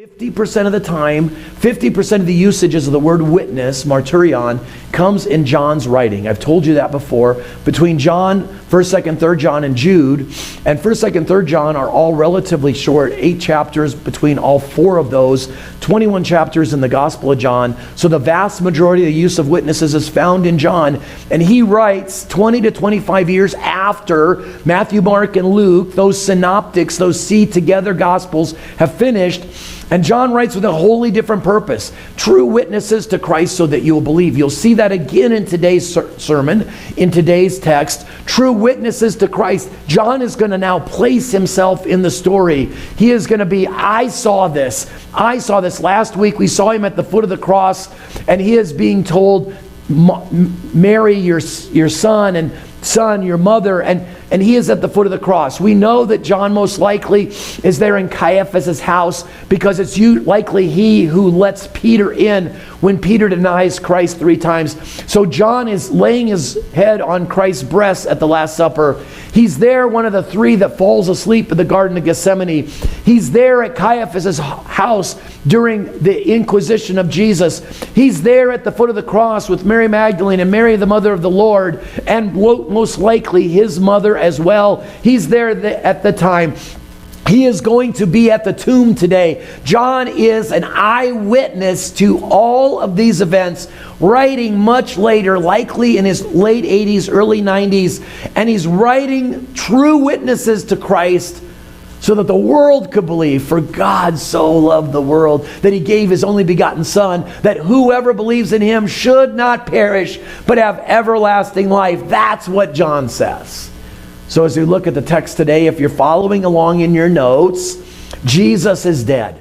50% of the time, 50% of the usages of the word witness, martyrion, comes in John's writing. I've told you that before. Between John, 1st, 2nd, 3rd John, and Jude, and 1st, 2nd, 3rd John are all relatively short, 8 chapters between all 4 of those, 21 chapters in the Gospel of John. So the vast majority of the use of witnesses is found in John. And he writes 20 to 25 years after Matthew, Mark, and Luke, those synoptics, those see-together Gospels, have finished. And John writes with a wholly different purpose. True witnesses to Christ so that you will believe. You'll see that again in today's sermon, in today's text. True witnesses to Christ. John is going to now place himself in the story. He is going to be, I saw this. I saw this last week. We saw him at the foot of the cross, and he is being told, Mary, your son, and son, your mother, and he is at the foot of the cross. We know that John most likely is there in Caiaphas' house because it's likely he who lets Peter in when Peter denies Christ 3 times. So John is laying his head on Christ's breast at the Last Supper. He's there, one of the 3 that falls asleep in the Garden of Gethsemane. He's there at Caiaphas' house during the Inquisition of Jesus. He's there at the foot of the cross with Mary Magdalene and Mary, the mother of the Lord, and most likely his mother as well. He's there at the time. He is going to be at the tomb today. John is an eyewitness to all of these events, writing much later, likely in his late 80s, early 90s, and he's writing true witnesses to Christ so that the world could believe. For God so loved the world that he gave his only begotten Son, that whoever believes in him should not perish, but have everlasting life. That's what John says. So as we look at the text today, if you're following along in your notes, Jesus is dead.